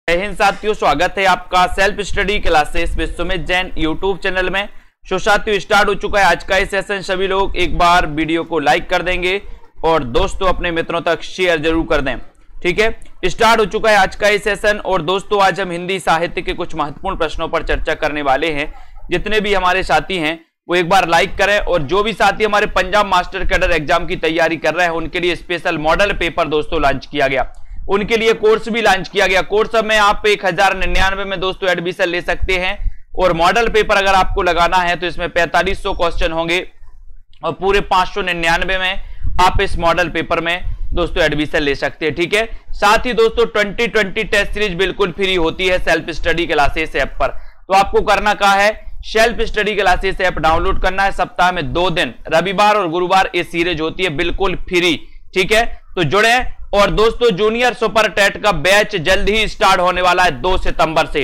जय हिंद साथियों, स्वागत है आपका self study classes with Sumit Jain YouTube channel में। सो साथियों, स्टार्ट हो चुका है आज का ये सेशन। सभी लोग एक बार वीडियो को लाइक कर देंगे और दोस्तों अपने मित्रों तक शेयर जरूर कर दें। ठीक है, स्टार्ट हो चुका है आज का ये सेशन। और दोस्तों आज हम हिंदी साहित्य के कुछ महत्वपूर्ण प्रश्नों पर चर्चा करने वाले हैं। जितने भी हमारे साथी हैं वो एक बार लाइक करें, और जो भी साथी हमारे पंजाब मास्टर कैडर एग्जाम की तैयारी कर रहे हैं उनके लिए स्पेशल मॉडल पेपर दोस्तों लॉन्च किया गया, उनके लिए कोर्स भी लॉन्च किया गया। कोर्स में आप 1099 में दोस्तों एडमिशन ले सकते हैं, और मॉडल पेपर अगर आपको लगाना है तो इसमें 4500 क्वेश्चन होंगे और पूरे 599 में आप इस मॉडल पेपर में दोस्तों एडमिशन ले सकते हैं। ठीक है, साथ ही दोस्तों 2020 टेस्ट सीरीज बिल्कुल फ्री होती है सेल्फ स्टडी क्लासेस ऐप पर। तो आपको करना क्या है, self study classes app download करना है। सप्ताह में 2 दिन रविवार और गुरुवार ये सीरीज होती है बिल्कुल फ्री। ठीक है, तो जुड़े। और दोस्तों जूनियर सुपर टेट का बैच जल्द ही स्टार्ट होने वाला है 2 सितंबर से।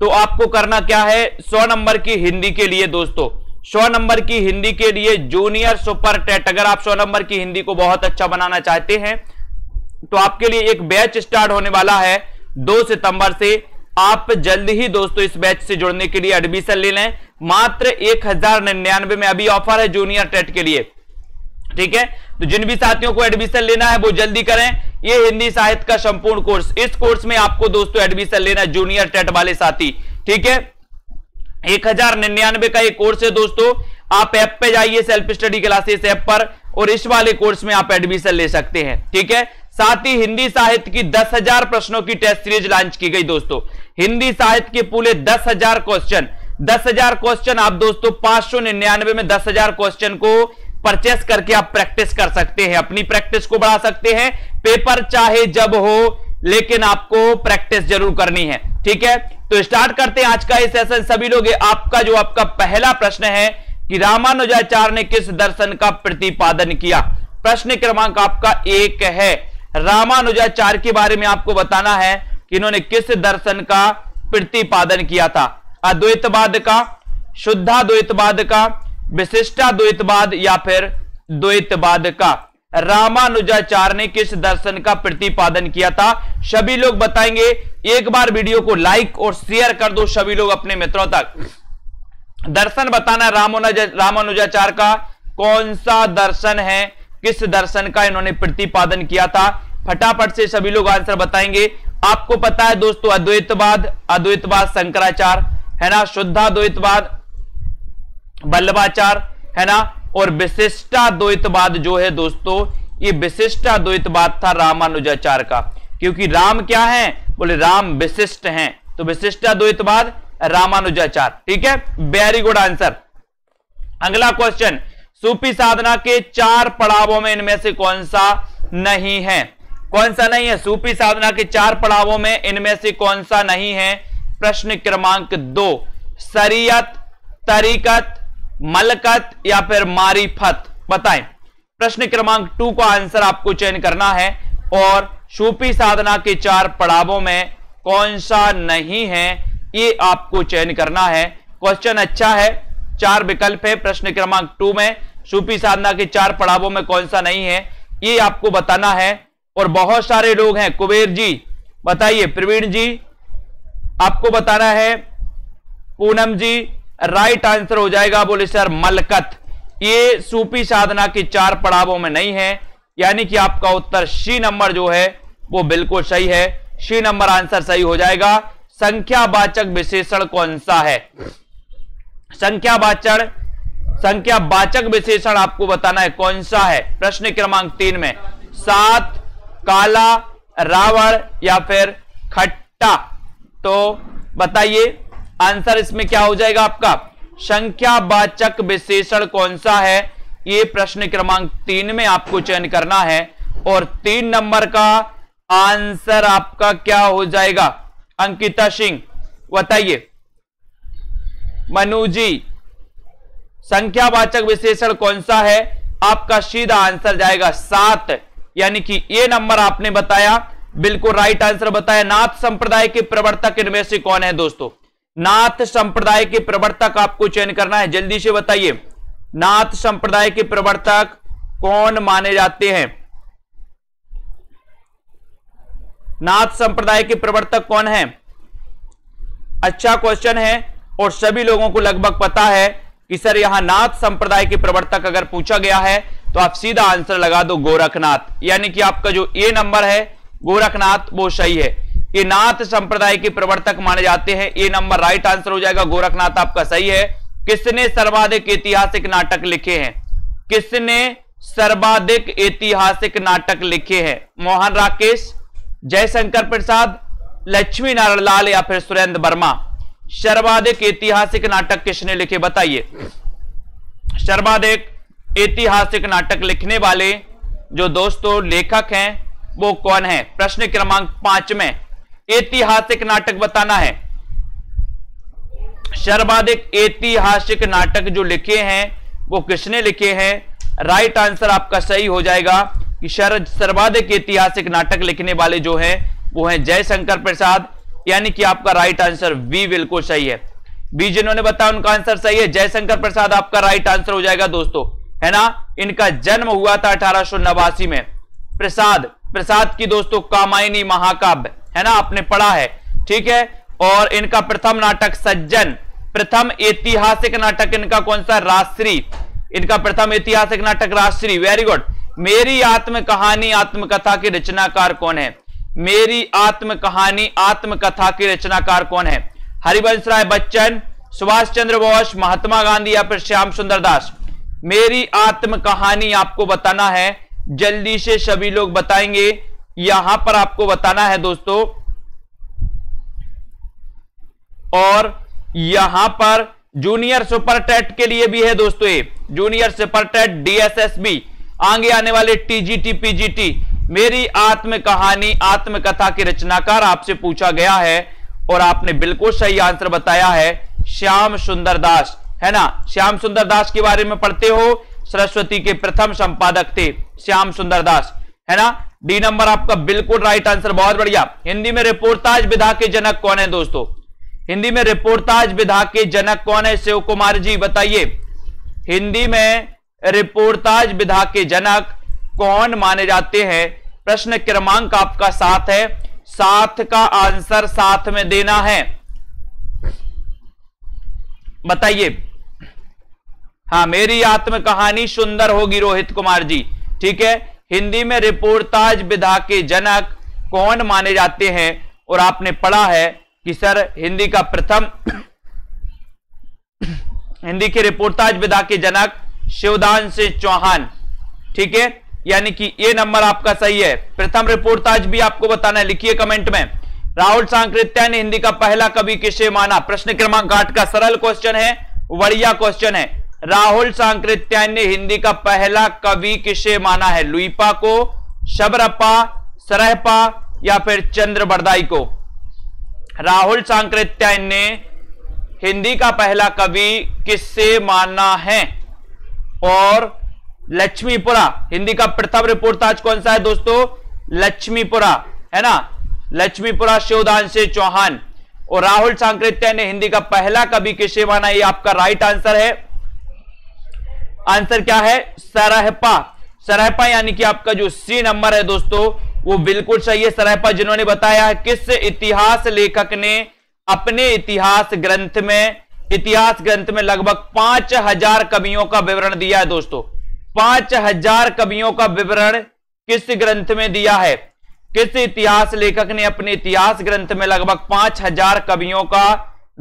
तो आपको करना क्या है, 100 नंबर की हिंदी के लिए दोस्तों 100 नंबर की हिंदी के लिए जूनियर सुपर टेट, अगर आप 100 नंबर की हिंदी को बहुत अच्छा बनाना चाहते हैं तो आपके लिए एक बैच स्टार्ट होने वाला है 2 सितंबर से। आप जल्द ही दोस्तों इस बैच से जुड़ने के लिए एडमिशन ले लें। मात्र 1099 में अभी ऑफर है जूनियर टेट के लिए। ठीक है, तो जिन भी साथियों को एडमिशन लेना है वो जल्दी करें। ये हिंदी साहित्य का संपूर्ण कोर्स, इस कोर्स में आपको दोस्तों एडमिशन लेना है जूनियर टेट वाले साथी। ठीक है, 1099 का ये कोर्स है दोस्तों। आप ऐप पे जाइए सेल्फ स्टडी क्लासेस ऐप पर, और इस वाले कोर्स में आप एडमिशन ले सकते हैं। ठीक है, साथ ही हिंदी साहित्य की 10,000 प्रश्नों की टेस्ट सीरीज लॉन्च की गई दोस्तों। हिंदी साहित्य के पूरे 10,000 क्वेश्चन आप दोस्तों 599 में 10,000 क्वेश्चन को परचेस करके आप प्रैक्टिस कर सकते हैं, अपनी प्रैक्टिस को बढ़ा सकते हैं। पेपर चाहे जब हो, लेकिन आपको प्रैक्टिस जरूर करनी है। ठीक है, तो स्टार्ट करते हैं आज का ये सेशन। सभी लोग आपका पहला प्रश्न है कि रामानुजाचार्य ने किस दर्शन का प्रतिपादन किया। प्रश्न क्रमांक आपका 1 है। रामानुजाचार्य के बारे में आपको बताना है कि इन्होंने किस दर्शन का प्रतिपादन किया था। अद्वैतवाद का, शुद्धाद्वैतवाद का, विशिष्टाद्वैतवाद या फिर द्वैतवाद का। रामानुजाचार्य ने किस दर्शन का प्रतिपादन किया था, सभी लोग बताएंगे। एक बार वीडियो को लाइक और शेयर कर दो सभी लोग अपने मित्रों तक। दर्शन बताना रामानुजाचार्य का कौन सा दर्शन है, किस दर्शन का इन्होंने प्रतिपादन किया था। फटाफट से सभी लोग आंसर बताएंगे। आपको पता है दोस्तों अद्वैतवाद शंकराचार्य है ना, शुद्धाद्वैतवाद वल्लभाचार्य है ना, और विशिष्टाद्वैतवाद जो है दोस्तों ये विशिष्टाद्वैतवाद था रामानुजाचार्य का। क्योंकि राम क्या है, बोले राम विशिष्ट हैं, तो विशिष्टाद्वैतवाद रामानुजाचार्य। ठीक है, वेरी गुड आंसर। अगला क्वेश्चन, सूफी साधना के 4 पड़ावों में इनमें से कौन सा नहीं है। कौन सा नहीं है, सूफी साधना के 4 पड़ावों में इनमें से कौन सा नहीं है। प्रश्न क्रमांक 2, शरीयत, तरीकत, मलकत या फिर मारिफत, बताएं। प्रश्न क्रमांक 2 का आंसर आपको चयन करना है, और सूफी साधना के 4 पड़ावों में कौन सा नहीं है ये आपको चयन करना है। क्वेश्चन अच्छा है, 4 विकल्प है प्रश्न क्रमांक 2 में। सूफी साधना के 4 पड़ावों में कौन सा नहीं है ये आपको बताना है। और बहुत सारे लोग हैं, कुबेर जी बताइए, प्रवीण जी आपको बताना है, पूनम जी राइट आंसर हो जाएगा, बोले सर मलकत। ये सूफी साधना के 4 पड़ावों में नहीं है, यानी कि आपका उत्तर सी नंबर जो है वो बिल्कुल सही है। सी नंबर आंसर सही हो जाएगा। संख्यावाचक विशेषण कौन सा है, संख्यावाचक विशेषण आपको बताना है कौन सा है। प्रश्न क्रमांक 3 में 7, काला, रावण या फिर खट्टा, तो बताइए आंसर इसमें क्या हो जाएगा आपका। संख्यावाचक विशेषण कौन सा है, ये प्रश्न क्रमांक 3 में आपको चयन करना है। और 3 नंबर का आंसर आपका क्या हो जाएगा, अंकिता सिंह बताइए। मनु जी, संख्यावाचक विशेषण कौन सा है, आपका सीधा आंसर जाएगा 7, यानी कि ये नंबर आपने बताया, बिल्कुल राइट आंसर बताया। नाथ संप्रदाय के प्रवर्तक इनमें से कौन है दोस्तों, नाथ संप्रदाय के प्रवर्तक आपको चयन करना है, जल्दी से बताइए। नाथ संप्रदाय के प्रवर्तक कौन माने जाते हैं, नाथ संप्रदाय के प्रवर्तक कौन है? अच्छा क्वेश्चन है और सभी लोगों को लगभग पता है कि सर यहां नाथ संप्रदाय के प्रवर्तक अगर पूछा गया है तो आप सीधा आंसर लगा दो गोरखनाथ, यानी कि आपका जो ए नंबर है गोरखनाथ वो सही है। ये नाथ संप्रदाय के प्रवर्तक माने जाते हैं, ए नंबर राइट आंसर हो जाएगा, गोरखनाथ आपका सही है। किसने सर्वाधिक ऐतिहासिक नाटक लिखे हैं? किसने सर्वाधिक ऐतिहासिक नाटक लिखे हैं? मोहन राकेश, जयशंकर प्रसाद, लक्ष्मी नारायण लाल या फिर सुरेंद्र वर्मा? सर्वाधिक ऐतिहासिक नाटक किसने लिखे बताइए? सर्वाधिक ऐतिहासिक नाटक लिखने वाले जो दोस्तों लेखक हैं वो कौन है? प्रश्न क्रमांक 5 में ऐतिहासिक नाटक बताना है। सर्वाधिक ऐतिहासिक नाटक जो लिखे हैं वो किसने लिखे हैं? राइट आंसर आपका सही हो जाएगा कि सर्वाधिक ऐतिहासिक नाटक लिखने वाले जो हैं वो हैं जयशंकर प्रसाद, यानी कि आपका राइट आंसर बी बिल्कुल सही है। बी जिन्होंने बताया उनका आंसर सही है, जयशंकर प्रसाद आपका राइट आंसर हो जाएगा दोस्तों, है ना। इनका जन्म हुआ था 1889 में। प्रसाद की दोस्तों कामायनी महाकाव्य, है ना, आपने पढ़ा है, ठीक है। और इनका प्रथम नाटक सज्जन, प्रथम ऐतिहासिक नाटक इनका कौन सा? राजश्री। इनका प्रथम ऐतिहासिक नाटक राजश्री, वेरी गुड। मेरी आत्म कहानी आत्मकथा के रचनाकार कौन है? मेरी आत्म कहानी आत्मकथा के रचनाकार कौन है? हरिवंश राय बच्चन, सुभाष चंद्र बोस, महात्मा गांधी या फिर श्याम सुंदर दास? मेरी आत्म कहानी आपको बताना है, जल्दी से सभी लोग बताएंगे। यहां पर आपको बताना है दोस्तों, और यहां पर जूनियर सुपर टेट के लिए भी है दोस्तों, ये जूनियर सुपर टेट, डीएसएसबी, आगे आने वाले टीजीटी, पीजीटी। मेरी आत्म कहानी आत्मकथा के रचनाकार आपसे पूछा गया है और आपने बिल्कुल सही आंसर बताया है, श्याम सुंदर दास, है ना। श्याम सुंदर दास के बारे में पढ़ते हो, सरस्वती के प्रथम संपादक थे श्याम सुंदर दास, है ना। डी नंबर आपका बिल्कुल राइट आंसर, बहुत बढ़िया। हिंदी में रिपोर्टाज विधा के जनक कौन है दोस्तों? हिंदी में रिपोर्टाज विधा के जनक कौन है? शिव कुमार जी बताइए, हिंदी में रिपोर्टाज विधा के जनक कौन माने जाते हैं? प्रश्न क्रमांक आपका 7 है, 7 का आंसर 7 में देना है, बताइए। हाँ, मेरी आत्म कहानी सुंदर होगी, रोहित कुमार जी, ठीक है। हिंदी में रिपोर्टाज विधा के जनक कौन माने जाते हैं? और आपने पढ़ा है कि सर हिंदी का प्रथम हिंदी के रिपोर्टाज विधा के जनक शिवदान सिंह चौहान, ठीक है, यानी कि ये नंबर आपका सही है। प्रथम रिपोर्टाज भी आपको बताना है, लिखिए कमेंट में। राहुल सांकृत्या ने हिंदी का पहला कवि किसे माना? प्रश्न क्रमांक 8 का सरल क्वेश्चन है, बढ़िया क्वेश्चन है। राहुल सांकृत्या ने हिंदी का पहला कवि किसे माना है? लुईपा को, शबरप्पा, सरहपा या फिर चंद्र बरदाई को? राहुल सांकृत्या ने हिंदी का पहला कवि किससे माना है? और लक्ष्मीपुरा, हिंदी का प्रथम रिपोर्टाज कौन सा है दोस्तों? लक्ष्मीपुरा, है ना, लक्ष्मीपुरा शिवदान सिंह चौहान। और राहुल सांकृत्या ने हिंदी का पहला कवि किसे माना? ये आपका राइट आंसर है। आंसर क्या है? सरहपा, सरहपा, यानी कि आपका जो सी नंबर है दोस्तों वो बिल्कुल सही है। सरहपा जिन्होंने बताया है, किस इतिहास लेखक ने अपने इतिहास ग्रंथ में लगभग 5000 कवियों का विवरण दिया है दोस्तों। 5000 कवियों का विवरण किस ग्रंथ में दिया है? किस इतिहास लेखक ने अपने इतिहास ग्रंथ में लगभग 5000 कवियों का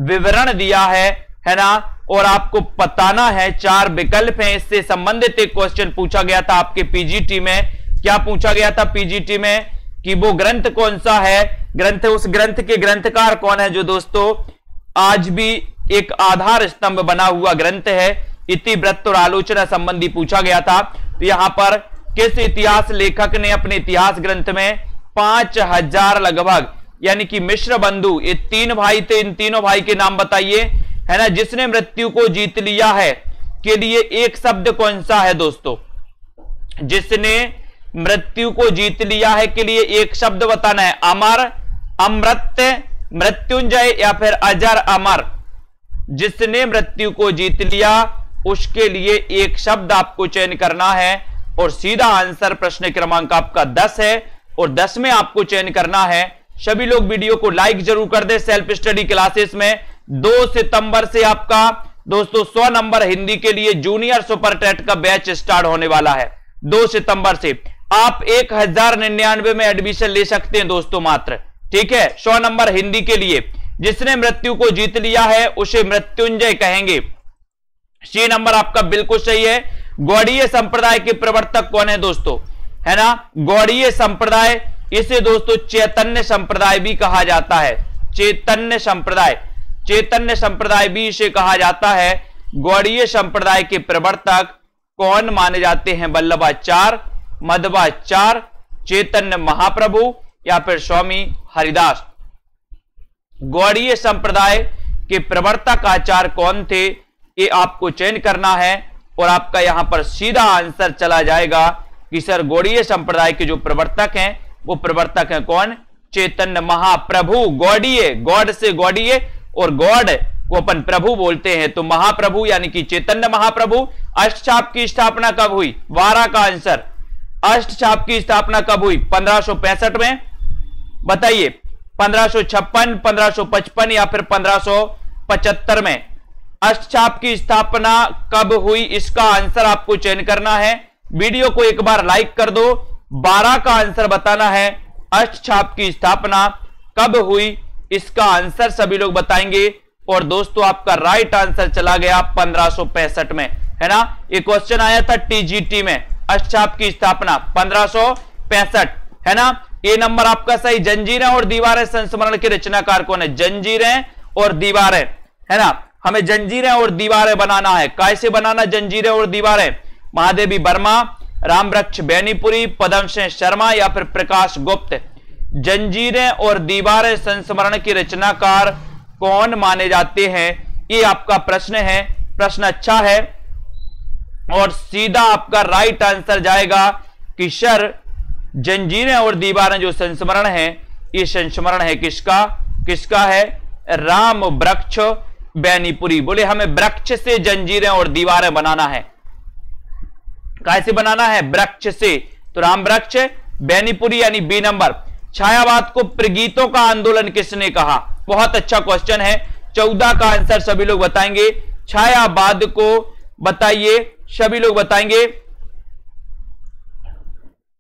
विवरण दिया है ना। और आपको बताना है, 4 विकल्प हैं, इससे संबंधित एक क्वेश्चन पूछा गया था आपके पीजीटी में। क्या पूछा गया था पीजीटी में? कि वो ग्रंथ कौन सा है, ग्रंथ, उस ग्रंथ के ग्रंथकार कौन है, जो दोस्तों आज भी एक आधार स्तंभ बना हुआ ग्रंथ है। इतिवृत्त और आलोचना संबंधी पूछा गया था। तो यहां पर किस इतिहास लेखक ने अपने इतिहास ग्रंथ में 5000 लगभग, यानी कि मिश्र बंधु, ये 3 भाई थे, इन तीनों भाई के नाम बताइए, है ना। जिसने मृत्यु को जीत लिया है के लिए एक शब्द कौन सा है दोस्तों? जिसने मृत्यु को जीत लिया है के लिए एक शब्द बताना है। अमर, अमृत, मृत्युंजय या फिर अजर अमर? जिसने मृत्यु को जीत लिया उसके लिए एक शब्द आपको चयन करना है। और सीधा आंसर प्रश्न क्रमांक आपका 10 है, और 10 में आपको चयन करना है सभी लोग वीडियो को लाइक जरूर कर दे। सेल्फ स्टडी क्लासेस में 2 सितंबर से आपका दोस्तों 100 नंबर हिंदी के लिए जूनियर सुपर टेट का बैच स्टार्ट होने वाला है। 2 सितंबर से आप 1099 में एडमिशन ले सकते हैं दोस्तों मात्र, ठीक है। 100 नंबर हिंदी के लिए जिसने मृत्यु को जीत लिया है उसे मृत्युंजय कहेंगे। सी नंबर आपका बिल्कुल सही है। गौड़ीय संप्रदाय के प्रवर्तक कौन है दोस्तों, है ना। गौड़ीय संप्रदाय, इसे दोस्तों चैतन्य संप्रदाय भी कहा जाता है। चैतन्य संप्रदाय भी इसे कहा जाता है। गौड़ीय संप्रदाय के प्रवर्तक कौन माने जाते हैं, वल्लभाचार्य, मध्वाचार्य, चैतन्य महाप्रभु या फिर स्वामी हरिदास। गौड़ीय संप्रदाय के प्रवर्तक आचार्य कौन थे, ये आपको चयन करना है और आपका यहां पर सीधा आंसर चला जाएगा कि सर गौड़ीय संप्रदाय के जो प्रवर्तक हैं वो प्रवर्तक हैं कौन, चैतन्य महाप्रभु। गौड़ीय, गॉड से गौड़ीय और गॉड को अपन प्रभु बोलते हैं, तो महाप्रभु यानी कि चैतन्य महाप्रभु। अष्टछाप की स्थापना कब हुई, 12 का आंसर। अष्टछाप की स्थापना कब हुई, 1565 में, बताइए 1556, 1555 या फिर 1575 में। अष्टछाप की स्थापना कब हुई, इसका आंसर आपको चयन करना है। वीडियो को एक बार लाइक कर दो। 12 का आंसर बताना है। अष्टछाप की स्थापना कब हुई, इसका आंसर सभी लोग बताएंगे। और दोस्तों आपका राइट आंसर चला गया 1565 में, है ना। एक क्वेश्चन आया था टीजीटी में, अष्टछाप की स्थापना 1565, है ना। ये नंबर आपका सही। जंजीरें और दीवारें संस्मरण के रचनाकार कौन है, जंजीरें और दीवारें, है ना। हमें जंजीरें और दीवारें बनाना है। कैसे बनाना जंजीरें और दीवारें, महादेवी वर्मा, रामवृक्ष बेनीपुरी, पदम सिंह शर्मा या फिर प्रकाश गुप्त। जंजीरें और दीवारें संस्मरण के रचनाकार कौन माने जाते हैं, ये आपका प्रश्न है। प्रश्न अच्छा है और सीधा आपका राइट आंसर जाएगा कि सर जंजीरें और दीवारें जो संस्मरण है, ये संस्मरण है किसका, किसका है, राम वृक्ष बेनीपुरी। बोले हमें वृक्ष से जंजीरें और दीवारें बनाना है। कैसे बनाना है, वृक्ष से, तो राम वृक्ष बेनीपुरी यानी बी नंबर। छायावाद को प्रगीतों का आंदोलन किसने कहा, बहुत अच्छा क्वेश्चन है। 14 का आंसर सभी लोग बताएंगे। छायावाद को बताइए, सभी लोग बताएंगे।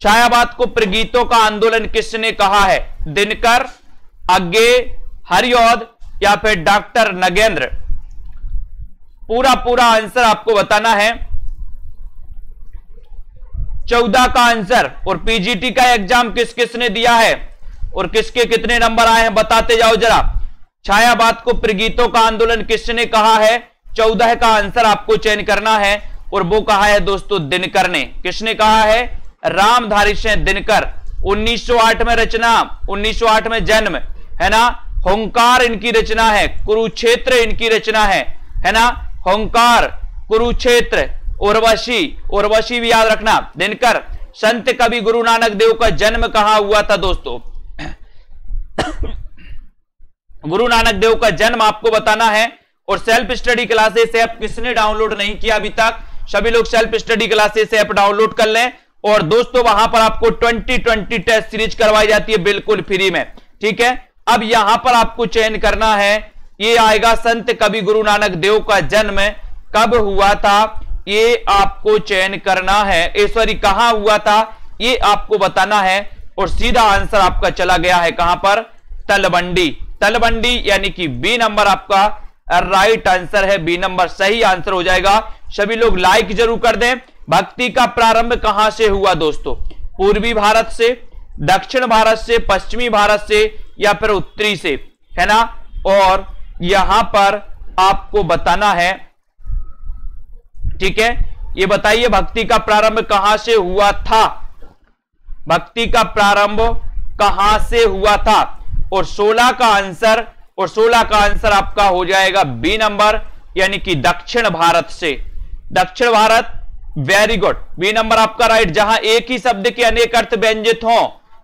छायावाद को प्रगीतों का आंदोलन किसने कहा है, दिनकर, अज्ञे, हरिऔध या फिर डॉक्टर नगेंद्र। पूरा आंसर आपको बताना है। 14 का आंसर। और पीजीटी का एग्जाम किस किसने दिया है और किसके कितने नंबर आए हैं बताते जाओ जरा। छायावाद को प्रगीतों का आंदोलन किसने कहा है, 14 का आंसर आपको चयन करना है। और वो कहा है दोस्तों दिनकर ने। किसने कहा है, रामधारी सिंह दिनकर। 1908 में रचना, 1908 में जन्म, है ना। हुंकार इनकी रचना है, कुरुक्षेत्र इनकी रचना है ना। हुंकार, कुरुक्षेत्र, उर्वशी भी याद रखना। दिनकर। संत कवि गुरु नानक देव का जन्म कहां हुआ था दोस्तों, गुरु नानक देव का जन्म आपको बताना है। और सेल्फ स्टडी क्लासेस ऐप किसने डाउनलोड नहीं किया अभी तक, सभी लोग self study classes app download कर लें। और दोस्तों वहां पर आपको 2020 टेस्ट सीरीज करवाई जाती है बिल्कुल फ्री में, ठीक है। अब यहां पर आपको चयन करना है, ये आएगा संत कवि गुरु नानक देव का जन्म कब हुआ था, ये आपको चयन करना है। सॉरी, कहां हुआ था ये आपको बताना है। और सीधा आंसर आपका चला गया है कहां पर, तलवंडी। तलवंडी यानी कि बी नंबर आपका राइट आंसर है। बी नंबर सही आंसर हो जाएगा। सभी लोग लाइक जरूर कर दें। भक्ति का प्रारंभ कहां से हुआ दोस्तों, पूर्वी भारत से, दक्षिण भारत से, पश्चिमी भारत से या फिर उत्तरी से, है ना। और यहां पर आपको बताना है, ठीक है। ये बताइए भक्ति का प्रारंभ कहां से हुआ था, भक्ति का प्रारंभ कहां से हुआ था। और 16 का आंसर आपका हो जाएगा बी नंबर यानी कि दक्षिण भारत से। दक्षिण भारत, वेरी गुड, बी नंबर आपका राइट। जहां एक ही शब्द के अनेक अर्थ व्यंजित हो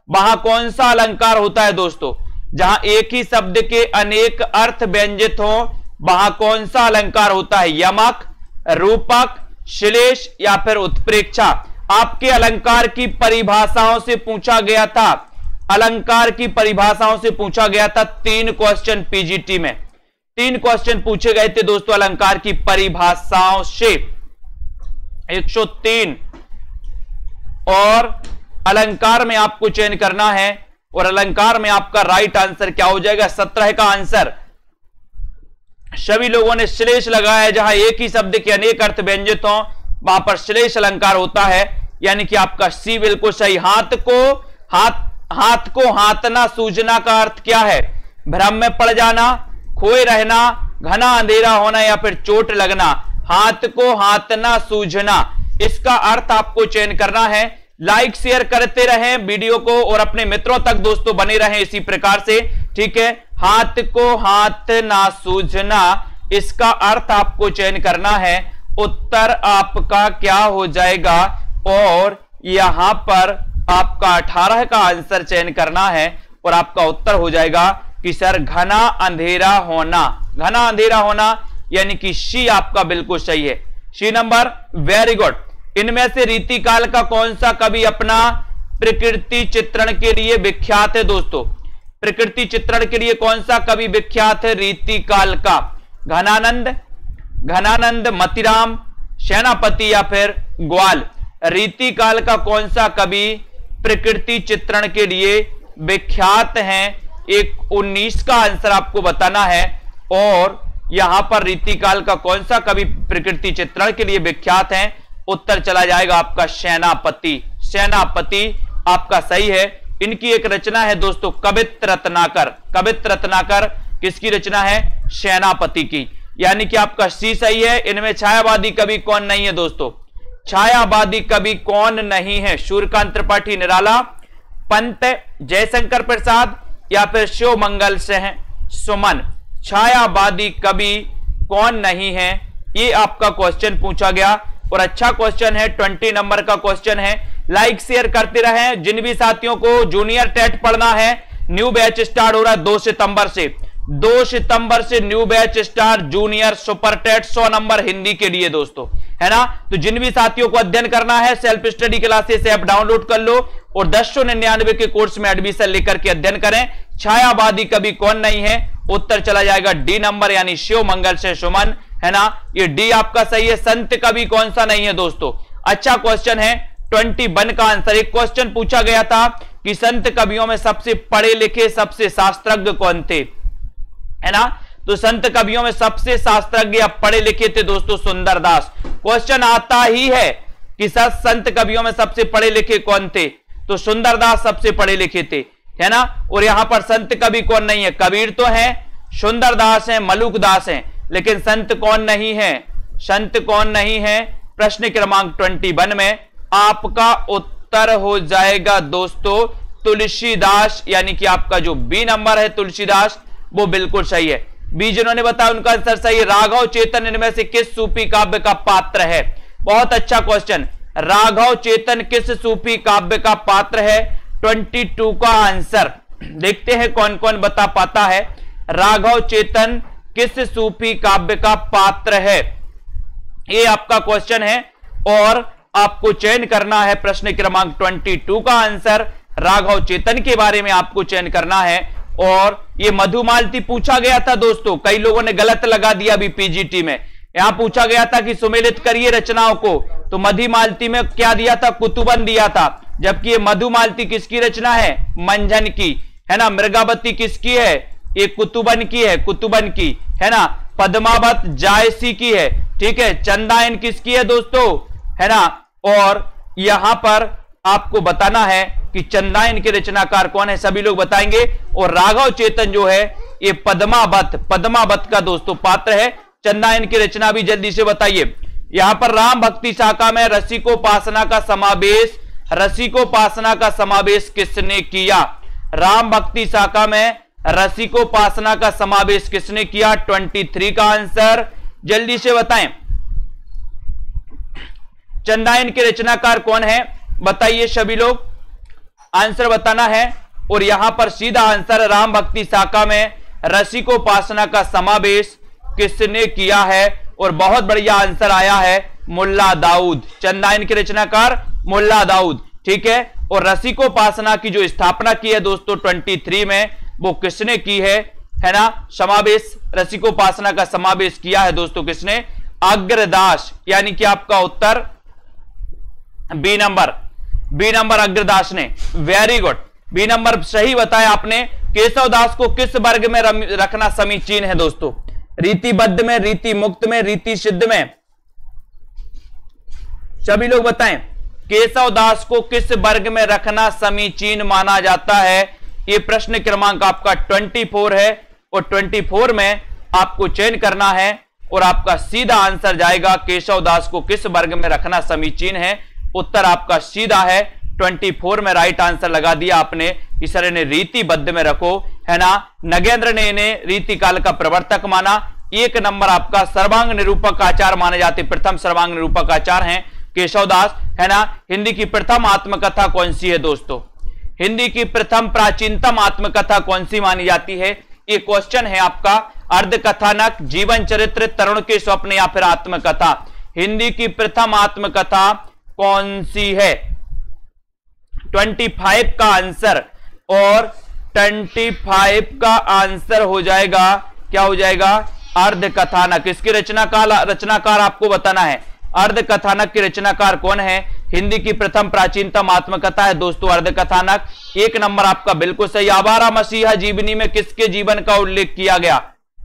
वहां कौन सा अलंकार होता है दोस्तों, जहां एक ही शब्द के अनेक अर्थ व्यंजित हो वहां कौन सा अलंकार होता है, यमक, रूपक, श्लेष या फिर उत्प्रेक्षा। आपके अलंकार की परिभाषाओं से पूछा गया था अलंकार की परिभाषाओं से पूछा गया था 3 क्वेश्चन पीजीटी में। 3 क्वेश्चन पूछे गए थे दोस्तों अलंकार की परिभाषाओं से, 103। और अलंकार में आपको चयन करना है और अलंकार में आपका राइट आंसर क्या हो जाएगा? 17 का आंसर सभी लोगों ने श्लेष लगाया है। जहां एक ही शब्द के अनेक अर्थ व्यंजित हो वहां पर श्लेष अलंकार होता है, यानी कि आपका सी बिल्कुल सही। हाथ को हाथना सूझना का अर्थ क्या है? भ्रम में पड़ जाना, खोए रहना, घना अंधेरा होना या फिर चोट लगना। हाथ को हाथना सूझना, इसका अर्थ आपको चयन करना है। लाइक शेयर करते रहें वीडियो को और अपने मित्रों तक दोस्तों बने रहें इसी प्रकार से, ठीक है। हाथ को हाथ ना सूझना, इसका अर्थ आपको चयन करना है। उत्तर आपका क्या हो जाएगा? और यहां पर आपका 18 का आंसर चयन करना है और आपका उत्तर हो जाएगा कि सर घना अंधेरा होना। घना अंधेरा होना यानी कि सी आपका बिल्कुल सही है। C number, very good. इनमें से रीतिकाल का कौन सा कवि अपना प्रकृति चित्रण के लिए विख्यात है? दोस्तों प्रकृति चित्रण के लिए कौन सा कवि विख्यात है रीतिकाल का? घनानंद, मतिराम, सेनापति या फिर ग्वाल? रीतिकाल का कौन सा कवि प्रकृति चित्रण के लिए विख्यात है? 19 का आंसर आपको बताना है। और यहां पर रीतिकाल का कौन सा कवि प्रकृति चित्रण के लिए विख्यात है? उत्तर चला जाएगा आपका सेनापति। सेनापति आपका सही है। इनकी एक रचना है दोस्तों कवित्र रत्नाकर। कवित्र रत्नाकर किसकी रचना है? सेनापति की, यानी कि आपका सी सही है। इनमें छायावादी कवि कौन नहीं है दोस्तों? छायावादी कवि कौन नहीं है? सूर्यकांत त्रिपाठी निराला, पंत, जयशंकर प्रसाद या फिर शिवमंगल सिंह सुमन? छायावादी कवि कौन नहीं है? ये आपका क्वेश्चन पूछा गया और अच्छा क्वेश्चन है, 20 नंबर का क्वेश्चन है। लाइक शेयर करते रहें। जिन भी साथियों को जूनियर टेट पढ़ना है, न्यू बैच स्टार्ट हो रहा है 2 सितंबर से। 2 सितंबर से new batch start, junior super TET 100 number Hindi के लिए दोस्तों, है ना। तो जिन भी साथियों को अध्ययन करना है, self study classes app download कर लो और 1099 के कोर्स में एडमिशन लेकर के अध्ययन करें। छायावादी कवि कौन नहीं है? उत्तर चला जाएगा डी नंबर, यानी शिव मंगल से सुमन, है ना। ये डी आपका सही है। संत कवि कौन सा नहीं है दोस्तों? अच्छा क्वेश्चन है, 21 का आंसर। एक क्वेश्चन पूछा गया था कि संत कवियों में सबसे पढ़े लिखे, सबसे शास्त्रज्ञ कौन थे, है ना। तो संत कवियों में सबसे शास्त्रज्ञ या पढ़े लिखे थे दोस्तों सुंदरदास। क्वेश्चन आता ही है कि सर संत कवियों में सबसे पढ़े लिखे कौन थे? तो सुंदरदास सबसे पढ़े लिखे थे, है ना। और यहां पर संत कवि कौन नहीं है? कबीर तो है, सुंदरदास है, मलुकदास है, लेकिन संत कौन नहीं है? संत कौन नहीं है? प्रश्न क्रमांक 21 में आपका उत्तर हो जाएगा दोस्तों तुलसीदास, यानी कि आपका जो बी नंबर है तुलसीदास वो बिल्कुल सही है। बी जिन्होंने बताया उनका आंसर सही है। राघव चेतन इनमें से किस सूफी काव्य का पात्र है? बहुत अच्छा क्वेश्चन। राघव चेतन किस सूफी काव्य का पात्र है? 22 का आंसर। देखते हैं कौन कौन बता पाता है। राघव चेतन किस सूफी काव्य का पात्र है? ये आपका क्वेश्चन है और आपको चयन करना है प्रश्न क्रमांक 22 का आंसर। राघव चेतन के बारे में आपको चयन करना है। और ये मधुमालती पूछा गया था दोस्तों, कई लोगों ने गलत लगा दिया अभी पीजीटी में। यहां पूछा गया था कि सुमेलित करिए रचनाओं को, तो मधुमालती में क्या दिया था? कुतुबन दिया था, जबकि ये मधुमालती किसकी रचना है? मंझन की, है ना। मृगावती किसकी है? ये कुतुबन की है, कुतुबन की, है ना। पद्मावत जायसी की है, ठीक है। चंदायन किसकी है दोस्तों, है ना। और यहां पर आपको बताना है कि चंदायन के रचनाकार कौन है, सभी लोग बताएंगे। और राघव चेतन जो है ये पद्मावत का दोस्तों पात्र है। चंदायन की रचना भी जल्दी से बताइए। यहां पर राम भक्ति शाखा में रसिकोपासना का समावेश किसने किया? राम भक्ति शाखा में रसिकोपासना का समावेश किसने किया? 23 का आंसर जल्दी से बताएं। चंदायन के रचनाकार कौन है बताइए सभी लोग, आंसर बताना है। और यहां पर सीधा आंसर राम भक्ति शाखा में रसिकोपासना का समावेश किसने किया है? और बहुत बढ़िया आंसर आया है मुल्ला दाऊद। चंदायन के रचनाकार मुल्ला दाऊद, ठीक है। और रसिकोपासना की जो स्थापना की है दोस्तों 23 में, वो किसने की है ना? समावेश, रसिकोपासना का समावेश किया है दोस्तों किसने? अग्रदास, यानी कि आपका उत्तर बी नंबर अग्रदास ने। वेरी गुड, बी नंबर सही बताया आपने। केशवदास को किस वर्ग में रखना समीचीन है दोस्तों? रीतिबद्ध में, रीति मुक्त में, रीति सिद्ध में? सभी लोग बताएं, केशवदास को किस वर्ग में रखना समीचीन माना जाता है? यह प्रश्न क्रमांक आपका 24 है और 24 में आपको चयन करना है और आपका सीधा आंसर जाएगा केशवदास को किस वर्ग में रखना समीचीन है। उत्तर आपका सीधा है 24 में राइट आंसर लगा दिया आपने। इस तरह ने रीतिबद्ध में रखो, है ना? नगेंद्र ने इन्हें रीतिकाल का प्रवर्तक माना। 1 नंबर आपका सर्वांग निरूपक आचार माने जाते, प्रथम सर्वांग निरूपक आचार हैं केशवदास, है ना? हिंदी की प्रथम आत्मकथा कौन सी है दोस्तों? हिंदी की प्रथम प्राचीनतम आत्मकथा कौन सी मानी जाती है? ये क्वेश्चन है आपका। अर्धकथानक, जीवन चरित्र, तरुण के स्वप्न या फिर आत्मकथा? हिंदी की प्रथम आत्मकथा कौन सी है? 25 का आंसर, और 25 का आंसर हो जाएगा, क्या हो जाएगा? अर्धकथानक। इसके रचनाकार आपको बताना है। अर्धकथानक के रचनाकार कौन है? हिंदी की प्रथम प्राचीनतम आत्मकथा है दोस्तों अर्धकथानक। 1 नंबर आपका बिल्कुल सही। आवारा मसीहा जीवनी में किसके जीवन का उल्लेख किया गया?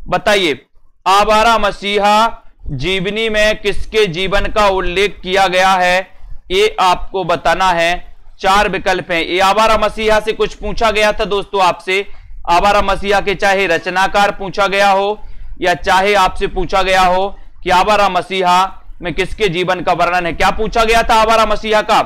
बताइए, आवारा मसीहा जीवनी में किसके जीवन का उल्लेख किया गया है? ये आपको बताना है। 4 विकल्प हैं। ये आवारा मसीहा से कुछ पूछा गया था दोस्तों आपसे। आवारा मसीहा के चाहे रचनाकार पूछा गया हो या चाहे आपसे पूछा गया हो कि आवारा मसीहा में किसके जीवन का वर्णन है। क्या पूछा गया था आवारा मसीहा का?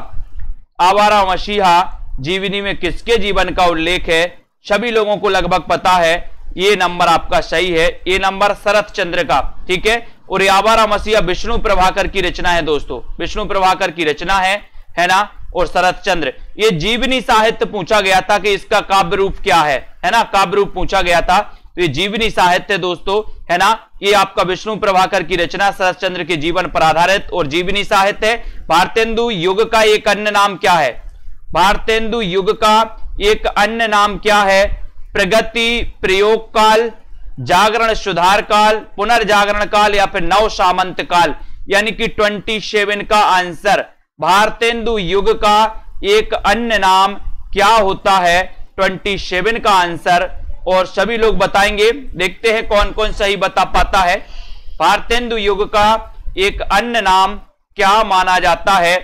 आवारा मसीहा जीवनी में किसके जीवन का उल्लेख है? सभी लोगों को लगभग पता है। ये नंबर आपका सही है। ये नंबर शरत चंद्र का, ठीक है। और ये आवारा मसीहा विष्णु प्रभाकर की रचना है दोस्तों, विष्णु प्रभाकर की रचना है ना? और शरत चंद्र, ये जीवनी साहित्य पूछा गया था कि इसका काव्य रूप क्या है ना? काव्य रूप पूछा गया था, तो ये जीवनी साहित्य दोस्तों, है ना? ये आपका विष्णु प्रभाकर की रचना शरत चंद्र के जीवन पर आधारित और जीवनी साहित्य है। भारतेंदु युग का एक अन्य नाम क्या है? भारतेंदु युग का एक अन्य नाम क्या है? प्रगति, प्रयोग काल, जागरण सुधार काल, पुनर्जागरण काल या फिर नव सामंत काल? यानी कि 27 का आंसर। भारतेंदु युग का एक अन्य नाम क्या होता है? 27 का आंसर। और सभी लोग बताएंगे, देखते हैं कौन कौन सही बता पाता है। भारतेंदु युग का एक अन्य नाम क्या माना जाता है?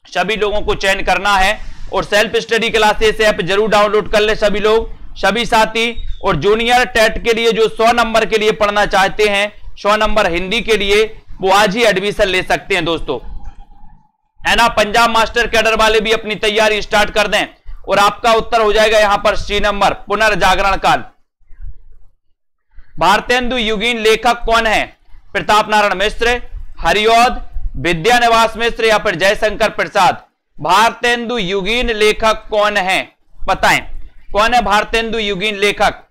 सभी लोगों को चयन करना है। और सेल्फ स्टडी क्लासेस ऐप जरूर डाउनलोड कर ले सभी लोग, सभी साथी। और जूनियर टेट के लिए जो 100 नंबर के लिए पढ़ना चाहते हैं, 100 नंबर हिंदी के लिए, वो आज ही एडमिशन ले सकते हैं दोस्तों, है ना? पंजाब मास्टर कैडर वाले भी अपनी तैयारी स्टार्ट कर दें। और आपका उत्तर हो जाएगा यहां पर सी नंबर, पुनर्जागरण काल। भारतेंदु युगीन लेखक कौन है? प्रताप नारायण मिश्र, हरिऔध, विद्यानिवास मिश्र या फिर जयशंकर प्रसाद? भारतेंदु युगीन लेखक कौन है? बताएं, कौन है भारतेंदु युगीन लेखक?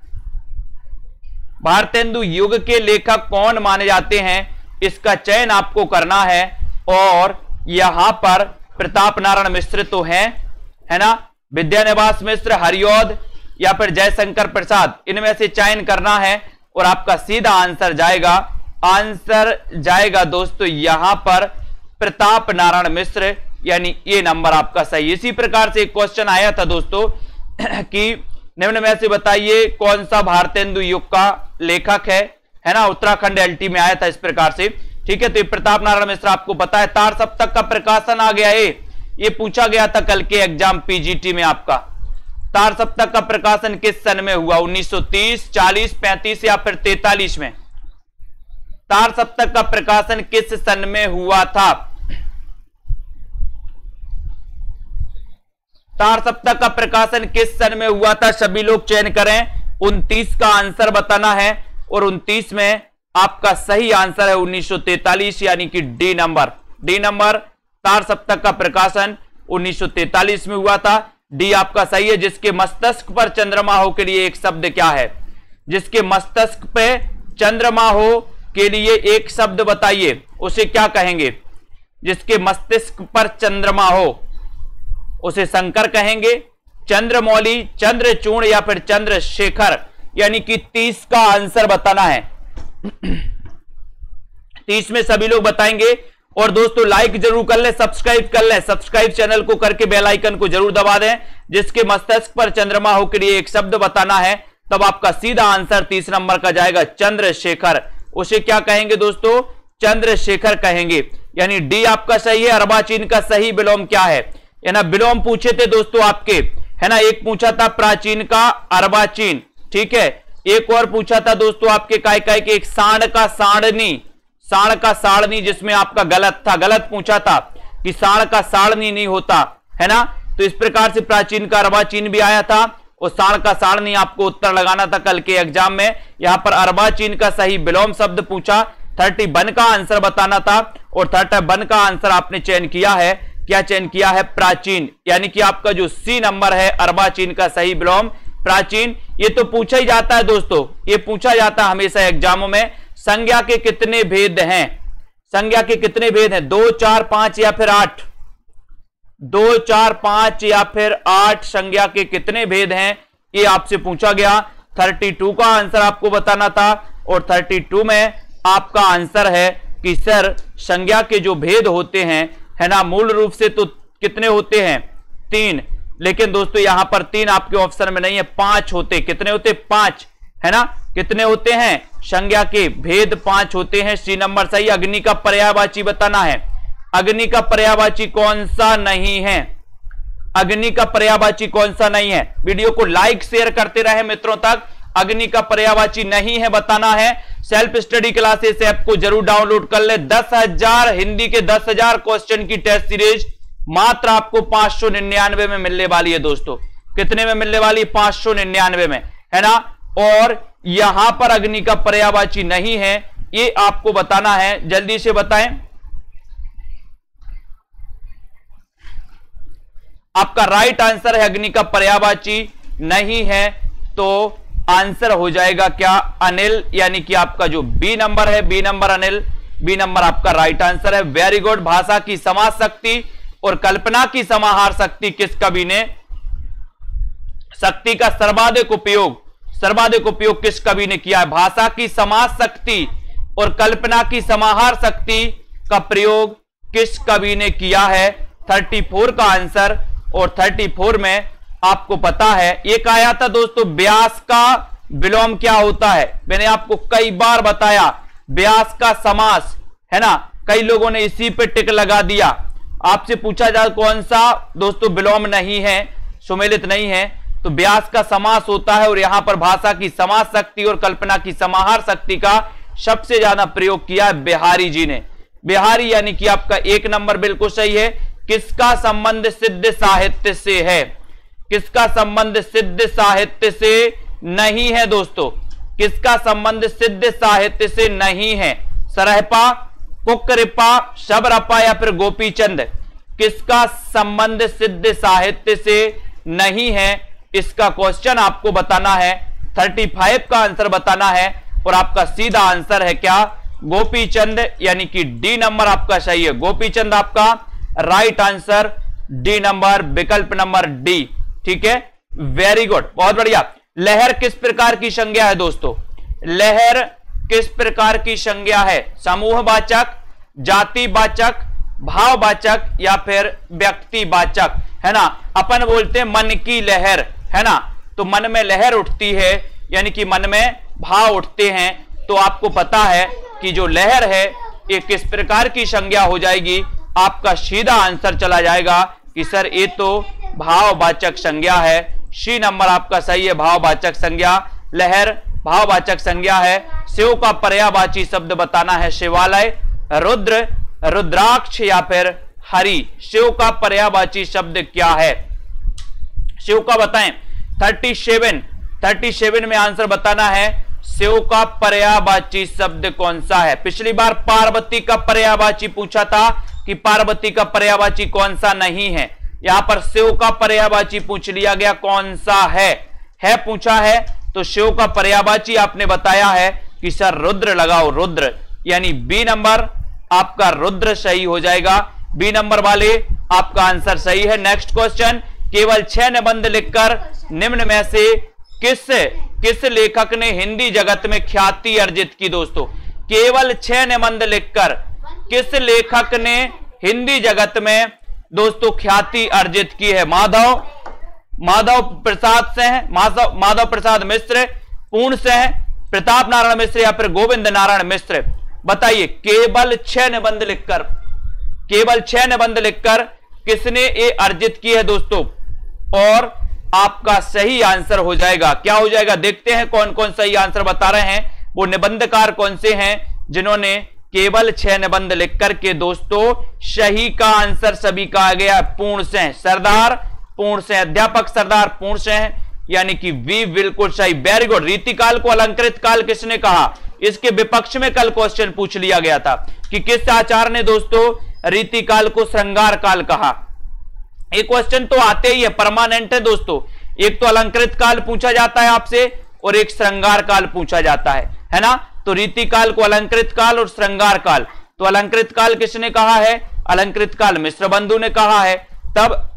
भारतेंदु युग के लेखक कौन माने जाते हैं? इसका चयन आपको करना है। और यहां पर प्रताप नारायण मिश्र तो है ना? विद्यानिवास मिश्र, हरिऔध या फिर जयशंकर प्रसाद, इनमें से चयन करना है। और आपका सीधा आंसर जाएगा दोस्तों यहां पर प्रताप नारायण मिश्र, यानी ये नंबर आपका सही। इसी प्रकार से एक क्वेश्चन आया था दोस्तों कि निम्न में से बताइए कौन सा भारतेंदु युग का लेखक है ना? उत्तराखंड एलटी में आया था इस प्रकार से, ठीक है। तो प्रताप नारायण मिश्र आपको पता है। तार सप्तक का प्रकाशन आ गया है, ये पूछा गया था कल के एग्जाम पीजीटी में आपका। तार सप्तक का प्रकाशन किस सन में हुआ? 1930, 40, 35 या फिर 43 में? तार सप्तक का प्रकाशन किस सन में हुआ था? तार सप्तक का प्रकाशन किस सन में हुआ था? सभी लोग चयन करें। 29 का आंसर बताना है और 29 में आपका सही आंसर है 1943, यानी कि डी नंबर। तार सप्तक का प्रकाशन 1943 में हुआ था। डी आपका सही है। जिसके मस्तिष्क पर चंद्रमा हो के लिए एक शब्द क्या है? जिसके मस्तिष्क पे चंद्रमा हो के लिए एक शब्द बताइए, उसे क्या कहेंगे? जिसके मस्तिष्क पर चंद्रमा हो उसे शंकर कहेंगे, चंद्रमौली, चंद्रचूड़ या फिर चंद्रशेखर, यानी कि 30 का आंसर बताना है। 30 में सभी लोग बताएंगे। और दोस्तों लाइक जरूर कर ले, सब्सक्राइब कर ले, सब्सक्राइब चैनल को करके बेल आइकन को जरूर दबा दें। जिसके मस्तिष्क पर चंद्रमा हो के लिए एक शब्द बताना है, तब आपका सीधा आंसर 30 नंबर का जाएगा चंद्रशेखर। उसे क्या कहेंगे दोस्तों? चंद्रशेखर कहेंगे, यानी डी आपका सही है। अर्वाचीन का सही विलोम क्या है? है ना, विलोम पूछे थे दोस्तों आपके, है ना, एक पूछा था प्राचीन का अर्वाचीन, ठीक है। एक और पूछा था दोस्तों आपके काय काय के, एक सांड का साड़नी, सांड का साड़नी, जिसमें आपका गलत था, गलत पूछा था कि सांड का साड़नी नहीं होता, है ना। तो इस प्रकार से प्राचीन का अर्वाचीन भी आया था और सांड का साड़नी आपको उत्तर लगाना था कल के एग्जाम में। यहां पर अर्वाचीन का सही विलोम शब्द पूछा, 31 का आंसर बताना था और 31 का आंसर आपने चयन किया है। क्या चयन किया है? प्राचीन, यानी कि आपका जो सी नंबर है अर्वाचीन का सही विलोम प्राचीन। ये तो पूछा ही जाता है दोस्तों, ये पूछा जाता है हमेशा एग्जामों में। संज्ञा के कितने भेद हैं? संज्ञा के कितने भेद हैं? 2, 4, 5 या फिर 8? 2, 4, 5 या फिर 8 संज्ञा के कितने भेद हैं, ये आपसे पूछा गया। 32 का आंसर आपको बताना था और 32 में आपका आंसर है कि सर संज्ञा के जो भेद होते हैं, है ना, मूल रूप से तो कितने होते हैं? 3, लेकिन दोस्तों यहां पर 3 आपके ऑप्शन में नहीं है, 5 होते। कितने होते? 5, है ना। कितने होते हैं? संज्ञा के भेद 5 होते हैं। सी नंबर सही। अग्नि का पर्यायवाची बताना है। अग्नि का पर्यायवाची कौन सा नहीं है? अग्नि का पर्यायवाची कौन सा नहीं है? वीडियो को लाइक शेयर करते रहे मित्रों तक। अग्नि का पर्यायवाची नहीं है बताना है। सेल्फ स्टडी क्लासेस ऐप को जरूर डाउनलोड कर ले। 10,000 हिंदी के 10,000 क्वेश्चन की टेस्ट सीरीज मात्र आपको 599 में मिलने वाली है दोस्तों। कितने में मिलने वाली? 599 में, है ना। और यहां पर अग्नि का पर्यायवाची नहीं है, ये आपको बताना है। जल्दी से बताएं। आपका राइट आंसर है अग्नि का पर्यायवाची नहीं है, तो आंसर हो जाएगा क्या? अनिल, यानी कि आपका जो बी नंबर है, B number Anil, B number आपका राइट आंसर है। Very good. भाषा की समाज शक्ति और कल्पना की समाहार शक्ति किस कवि ने? शक्ति का सर्वाधिक उपयोग किस कवि ने किया है? भाषा की समाज शक्ति और कल्पना की समाहार शक्ति का प्रयोग किस कवि ने किया है? 34 का आंसर। और 34 में आपको पता है एक आया था दोस्तों, व्यास का विलोम क्या होता है? मैंने आपको कई बार बताया, व्यास का समास, है ना। कई लोगों ने इसी पे टिक लगा दिया। आपसे पूछा जाए कौन सा दोस्तों विलोम नहीं है, सुमेलित नहीं है, तो व्यास का समास होता है। और यहां पर भाषा की समाज शक्ति और कल्पना की समाहार शक्ति का सबसे ज्यादा प्रयोग किया है बिहारी जी ने। बिहारी, यानी कि आपका 1 नंबर बिल्कुल सही है। किसका संबंध सिद्ध साहित्य से है? किसका संबंध सिद्ध साहित्य से नहीं है दोस्तों? किसका संबंध सिद्ध साहित्य से नहीं है? सरहपा, कुकरिपा, शबरपा या फिर गोपीचंद? किसका संबंध सिद्ध साहित्य से नहीं है? इसका क्वेश्चन आपको बताना है। 35 का आंसर बताना है और आपका सीधा आंसर है क्या? गोपीचंद, यानी कि डी नंबर आपका सही है। गोपीचंद आपका राइट आंसर, डी नंबर, विकल्प नंबर डी, ठीक है। वेरी गुड, बहुत बढ़िया। लहर किस प्रकार की संज्ञा है दोस्तों? लहर किस प्रकार की संज्ञा है? समूहवाचक, जातिवाचक, भाववाचक या फिर व्यक्तिवाचक, है ना। अपन बोलते हैं मन की लहर, है ना, तो मन में लहर उठती है, यानी कि मन में भाव उठते हैं। तो आपको पता है कि जो लहर है ये किस प्रकार की संज्ञा हो जाएगी? आपका सीधा आंसर चला जाएगा कि सर ये तो भाववाचक संज्ञा है। सी नंबर आपका सही है, भाववाचक संज्ञा। लहर भाववाचक संज्ञा है। शिव का पर्यायवाची शब्द बताना है। शिवालय, रुद्र, रुद्राक्ष या फिर हरि। शिव का पर्यायवाची शब्द क्या है? शिव का बताएं। 37 में आंसर बताना है। शिव का पर्यायवाची शब्द कौन सा है? पिछली बार पार्वती का पर्यायवाची पूछा था कि पार्वती का पर्यायवाची कौन सा नहीं है। यहां पर शिव का पर्यायवाची पूछ लिया गया, कौन सा है पूछा है। तो शिव का पर्यायवाची आपने बताया है कि सर रुद्र लगाओ, रुद्र, यानी बी नंबर आपका रुद्र सही हो जाएगा। बी नंबर वाले आपका आंसर सही है। नेक्स्ट क्वेश्चन, केवल 6 निबंध लिखकर निम्न में से किस लेखक ने हिंदी जगत में ख्याति अर्जित की? दोस्तों केवल 6 निबंध लिखकर किस लेखक ने हिंदी जगत में दोस्तों ख्याति अर्जित की है? माधव प्रसाद से है, माधव प्रसाद मिश्र, पूर्ण से है, प्रताप नारायण मिश्र या फिर गोविंद नारायण मिश्र? बताइए, केवल 6 निबंध लिखकर किसने ये अर्जित की है दोस्तों? और आपका सही आंसर हो जाएगा, क्या हो जाएगा? देखते हैं कौन कौन सही आंसर बता रहे हैं। वो निबंधकार कौन से हैं जिन्होंने केवल 6 निबंध लिखकर के दोस्तों सही का आंसर सभी का आ गया पूर्ण से, सरदार पूर्ण से, अध्यापक सरदार पूर्ण से है, यानी कि वी बिल्कुल सही, वेरी गुड। रीतिकाल को अलंकृत काल किसने कहा? इसके विपक्ष में कल क्वेश्चन पूछ लिया गया था कि किस आचार्य ने दोस्तों रीतिकाल को श्रृंगार काल कहा। एक क्वेश्चन तो आते ही है, परमानेंट है दोस्तों। एक तो अलंकृत काल पूछा जाता है आपसे और एक श्रृंगार काल पूछा जाता है ना? तो रीतिकाल को अलंकृत काल और श्रृंगार काल, तो अलंकृत काल किसने कहा है? अलंकृत काल मिश्र बंधु ने कहा है। तब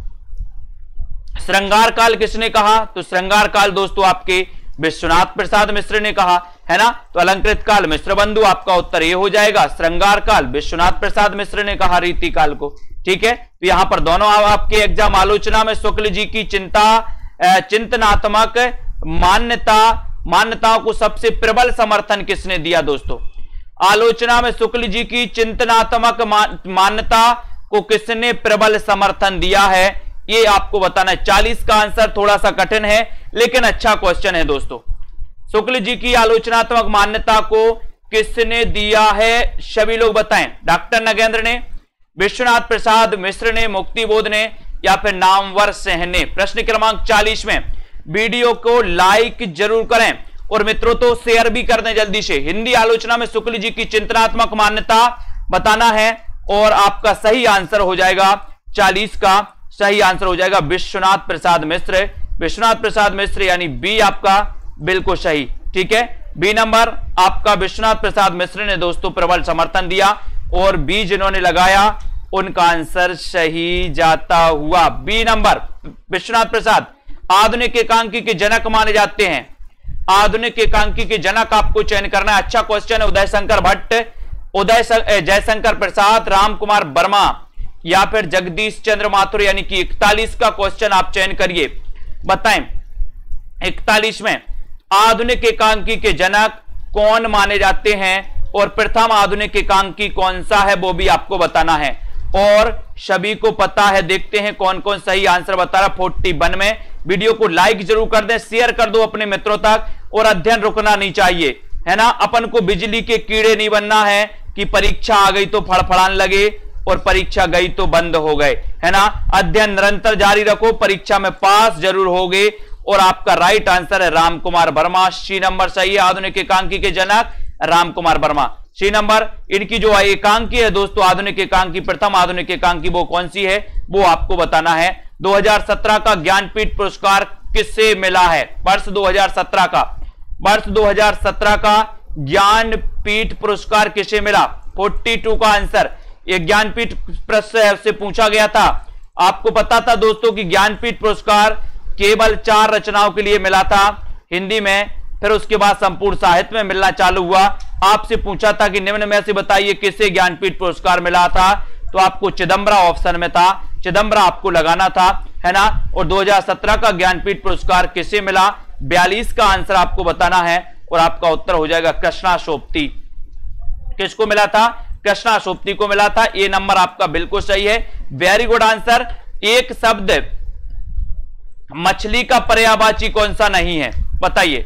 श्रृंगार काल किसने कहा? तो श्रृंगार काल दोस्तों आपके विश्वनाथ प्रसाद मिश्र ने कहा, है ना? तो अलंकृत काल मिश्र बंधु, आपका उत्तर ये हो जाएगा। श्रृंगार काल विश्वनाथ प्रसाद मिश्र ने कहा रीतिकाल को, ठीक है? तो यहां पर दोनों आपके एग्जाम आलोचना में शुक्ल जी की चिंतनात्मक मान्यताओं को सबसे प्रबल समर्थन किसने दिया दोस्तों? आलोचना में शुक्ल जी की चिंतनात्मक मान्यता को किसने प्रबल समर्थन दिया है, ये आपको बताना है। 40 का आंसर थोड़ा सा कठिन है लेकिन अच्छा क्वेश्चन है दोस्तों। शुक्ल जी की आलोचनात्मक मान्यता को किसने दिया है? सभी लोग बताएं। डॉक्टर नगेंद्र ने, विश्वनाथ प्रसाद मिश्र ने, मुक्तिबोध ने या फिर नामवर सिंह ने? प्रश्न क्रमांक 40 में वीडियो को लाइक जरूर करें और मित्रों तो शेयर भी कर दें जल्दी से। हिंदी आलोचना में शुक्ल जी की चिंतनात्मक मान्यता बताना है और आपका सही आंसर हो जाएगा 40 का सही आंसर हो जाएगा विश्वनाथ प्रसाद मिश्र। विश्वनाथ प्रसाद मिश्र यानी बी आपका बिल्कुल सही, ठीक है? बी नंबर आपका विश्वनाथ प्रसाद मिश्र ने दोस्तों प्रबल समर्थन दिया और बी जिन्होंने लगाया उनका आंसर सही जाता हुआ। बी नंबर विश्वनाथ प्रसाद आधुनिक एकांकी के जनक माने जाते हैं। आधुनिक एकांकी के जनक आपको चयन करना है। अच्छा क्वेश्चन है। उदय शंकर भट्ट, जयशंकर प्रसाद, राम कुमार वर्मा या फिर जगदीश चंद्र माथुर, यानी कि 41 का क्वेश्चन आप चयन करिए। बताएं 41 में आधुनिक एकांकी के जनक कौन माने जाते हैं और प्रथम आधुनिक एकांकी कौन सा है वो भी आपको बताना है और सभी को पता है। देखते हैं कौन कौन सही आंसर बता रहा। 41 में वीडियो को लाइक जरूर कर दें, शेयर कर दो अपने मित्रों तक और अध्ययन रुकना नहीं चाहिए, है ना? अपन को बिजली के कीड़े नहीं बनना है कि परीक्षा आ गई तो फड़फड़ाने लगे और परीक्षा गई तो बंद हो गए, है ना? अध्ययन निरंतर जारी रखो, परीक्षा में पास जरूर होगे। और आपका राइट आंसर है राम कुमार वर्मा। सी नंबर सही है। आधुनिक एकांकी के जनक राम कुमार वर्मा। सी नंबर इनकी जो एकांकी है दोस्तों, आधुनिक एकांकी, प्रथम आधुनिक एकांकी वो कौन सी है वो आपको बताना है। 2017 का ज्ञानपीठ पुरस्कार किससे मिला है? वर्ष 2017 का ज्ञानपीठ पुरस्कार किसे मिला? 42 का आंसर। ये ज्ञानपीठ प्रश्न से पूछा गया था। आपको पता था दोस्तों कि ज्ञानपीठ पुरस्कार केवल 4 रचनाओं के लिए मिला था हिंदी में, फिर उसके बाद संपूर्ण साहित्य में मिलना चालू हुआ। आपसे पूछा था कि निम्न में से बताइए किसे ज्ञानपीठ पुरस्कार मिला था, तो आपको चिदम्बरा ऑप्शन में था, चिदम्बरा आपको लगाना था, है ना? और 2017 का ज्ञानपीठ पुरस्कार किसे मिला? 42 का आंसर आपको बताना है और आपका उत्तर हो जाएगा कृष्णा सोपती। किसको मिला था? कृष्णा सोपती को मिला था। ये नंबर आपका बिल्कुल सही है, वेरी गुड आंसर। एक शब्द मछली का पर्यायवाची कौन सा नहीं है? बताइए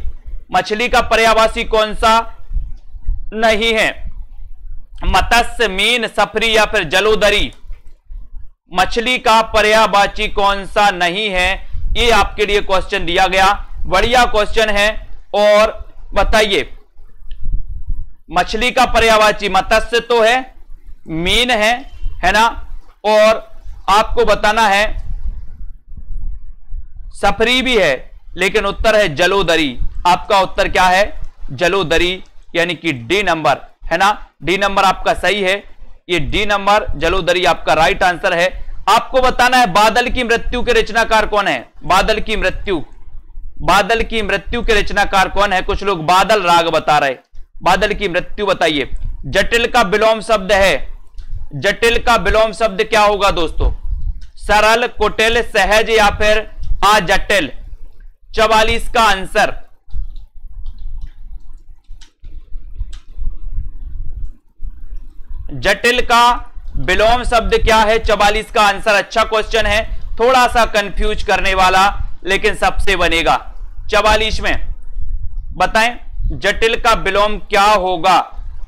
मछली का पर्यायवाची कौन सा नहीं है? मत्स्य, मीन, सफरी या फिर जलोदरी? मछली का पर्यायवाची कौन सा नहीं है? ये आपके लिए क्वेश्चन दिया गया, बढ़िया क्वेश्चन है। और बताइए मछली का पर्यायवाची मत्स्य तो है, मीन है ना? और आपको बताना है सफरी भी है, लेकिन उत्तर है जलोदरी। आपका उत्तर क्या है? जलोदरी, यानी कि डी नंबर, है ना? डी नंबर आपका सही है। ये डी नंबर जलोदरी आपका राइट आंसर है। आपको बताना है बादल की मृत्यु के रचनाकार कौन है। बादल की मृत्यु के रचनाकार कौन है। कुछ लोग बादल राग बता रहे, बादल की मृत्यु बताइए। जटिल का विलोम शब्द है, जटिल का विलोम शब्द क्या होगा दोस्तों। सरल, कुटिल, सहज या फिर अजटिल। 44 का आंसर जटिल का विलोम शब्द क्या है। 44 का आंसर। अच्छा क्वेश्चन है, थोड़ा सा कंफ्यूज करने वाला, लेकिन सबसे बनेगा। 44 में बताएं जटिल का विलोम क्या होगा।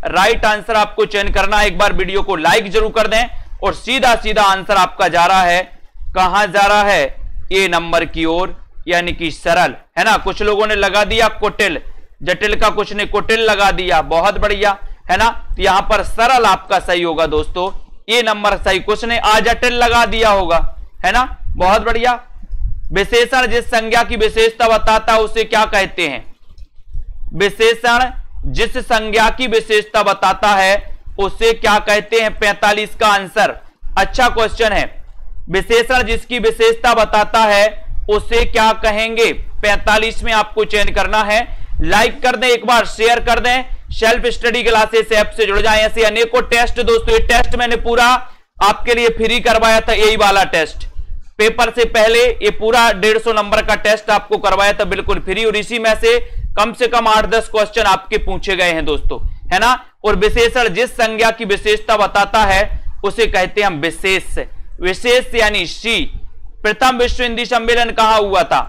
राइट आंसर आपको चयन करना है। एक बार वीडियो को लाइक जरूर कर दें और सीधा सीधा आंसर आपका जा रहा है, कहां जा रहा है, ए नंबर की ओर, यानी कि सरल, है ना। कुछ लोगों ने लगा दिया कुटिल, जटिल का कुछ ने कुटिल लगा दिया, बहुत बढ़िया, है ना। तो यहां पर सरल आपका सही होगा दोस्तों, ए नंबर सही। कुछ ने अजटिल लगा दिया होगा, है ना, बहुत बढ़िया। विशेषण जिस संज्ञा की विशेषता बताता है उसे क्या कहते हैं। विशेषण जिस संज्ञा की विशेषता बताता है उसे क्या कहते हैं। 45 का आंसर। अच्छा क्वेश्चन है, विशेषण जिसकी विशेषता बताता है उसे क्या कहेंगे। 45 में आपको चयन करना है। लाइक कर दें, एक बार शेयर कर दें, सेल्फ स्टडी क्लासेस ऐप से जुड़ जाएं। ऐसे अनेकों टेस्ट दोस्तों, ये टेस्ट मैंने पूरा आपके लिए फ्री करवाया था, यही वाला टेस्ट पेपर से पहले ये पूरा 150 नंबर का टेस्ट आपको करवाया था बिल्कुल फ्री, और इसी में से कम 8-10 क्वेश्चन आपके पूछे गए हैं दोस्तों, है ना। और विशेषण जिस संज्ञा की विशेषता बताता है उसे कहते हैं हम विशेष। विशेष यानी सी। प्रथम विश्व हिंदी सम्मेलन कहां हुआ था।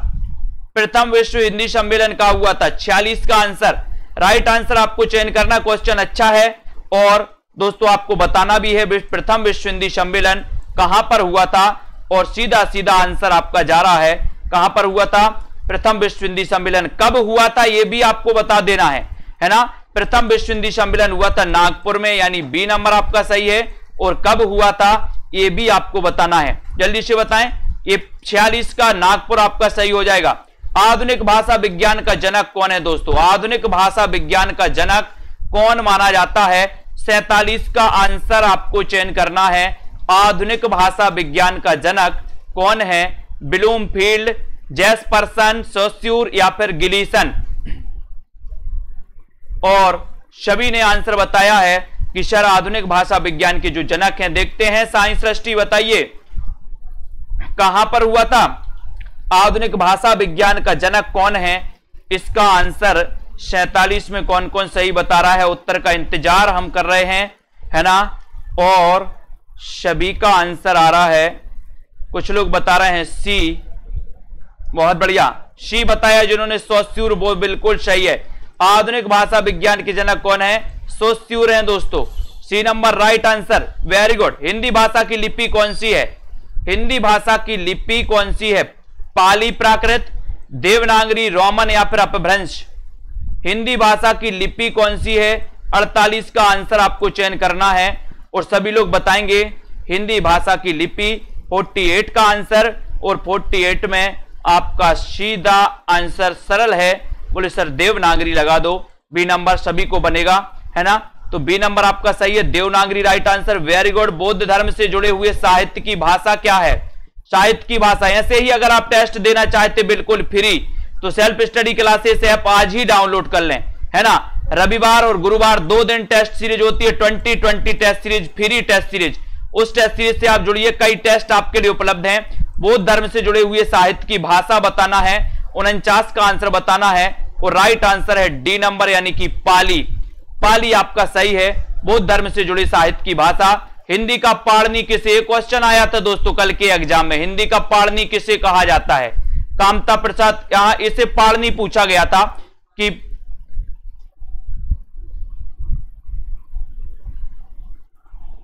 प्रथम विश्व हिंदी सम्मेलन कहां हुआ था। 46 का आंसर। राइट आंसर आपको चयन करना। क्वेश्चन अच्छा है और दोस्तों आपको बताना भी है प्रथम विश्व हिंदी सम्मेलन कहां पर हुआ था, और सीधा सीधा आंसर आपका जा रहा है कहां पर हुआ था। प्रथम विश्व हिंदी सम्मेलन कब हुआ था यह भी आपको बता देना है ना। प्रथम विश्व हिंदी सम्मेलन हुआ था नागपुर में, यानी बी नंबर आपका सही है। और कब हुआ था यह भी आपको बताना है, जल्दी से बताएं। ये 46 का नागपुर आपका सही हो जाएगा। आधुनिक भाषा विज्ञान का जनक कौन है दोस्तों। आधुनिक भाषा विज्ञान का जनक कौन माना जाता है। 47 का आंसर आपको चयन करना है। आधुनिक भाषा विज्ञान का जनक कौन है। ब्लूमफील्ड, जेफरसन, सोस्यूर या फिर गिलीसन। और सभी ने आंसर बताया है कि सर आधुनिक भाषा विज्ञान के जो जनक हैं, देखते हैं साइंस सृष्टि बताइए कहां पर हुआ था। आधुनिक भाषा विज्ञान का जनक कौन है, इसका आंसर 47 में कौन कौन सही बता रहा है। उत्तर का इंतजार हम कर रहे हैं, है ना। और सभी का आंसर आ रहा है, कुछ लोग बता रहे हैं सी, बहुत बढ़िया, सी बताया जिन्होंने। सोस्यूर वो बिल्कुल सही है। आधुनिक भाषा विज्ञान के जनक कौन है, सोस्यूर हैं दोस्तों। C number right answer, very good. Hindi भाषा की लिपि कौन सी है। हिंदी भाषा की लिपि कौन सी है। पाली प्राकृत, देवनागरी, रोमन या फिर अपभ्रंश। हिंदी भाषा की लिपि कौन सी है। 48 का आंसर आपको चयन करना है और सभी लोग बताएंगे हिंदी भाषा की लिपि। 48 का आंसर, और 48 में आपका सीधा आंसर सरल है। बोले सर देवनागरी लगा दो, बी नंबर सभी को बनेगा, है ना। तो बी नंबर आपका सही है, Devanagari right answer, very good. बौद्ध धर्म से जुड़े हुए साहित्य की भाषा क्या है। साहित्य की भाषा। ऐसे ही अगर आप टेस्ट देना चाहते बिल्कुल फ्री, तो सेल्फ स्टडी क्लासेस ऐप आज ही डाउनलोड कर लें, है ना। रविवार और गुरुवार 2 दिन टेस्ट सीरीज होती है, 2020 test series, free test series. उस टेस्ट सीरीज से आप जुड़िए, कई टेस्ट आपके लिए उपलब्ध हैं। बौद्ध धर्म से जुड़े हुए साहित्य की भाषा बताना है। 49 का आंसर बताना है, और राइट आंसर है डी नंबर, यानी कि पाली। पाली आपका सही है, बौद्ध धर्म से जुड़ी साहित्य की भाषा। हिंदी का पाणिनि किसे, क्वेश्चन आया था दोस्तों कल के एग्जाम में, हिंदी का पाणिनि किसे कहा जाता है। कामता प्रसाद, यहां इसे पाणिनि पूछा गया था कि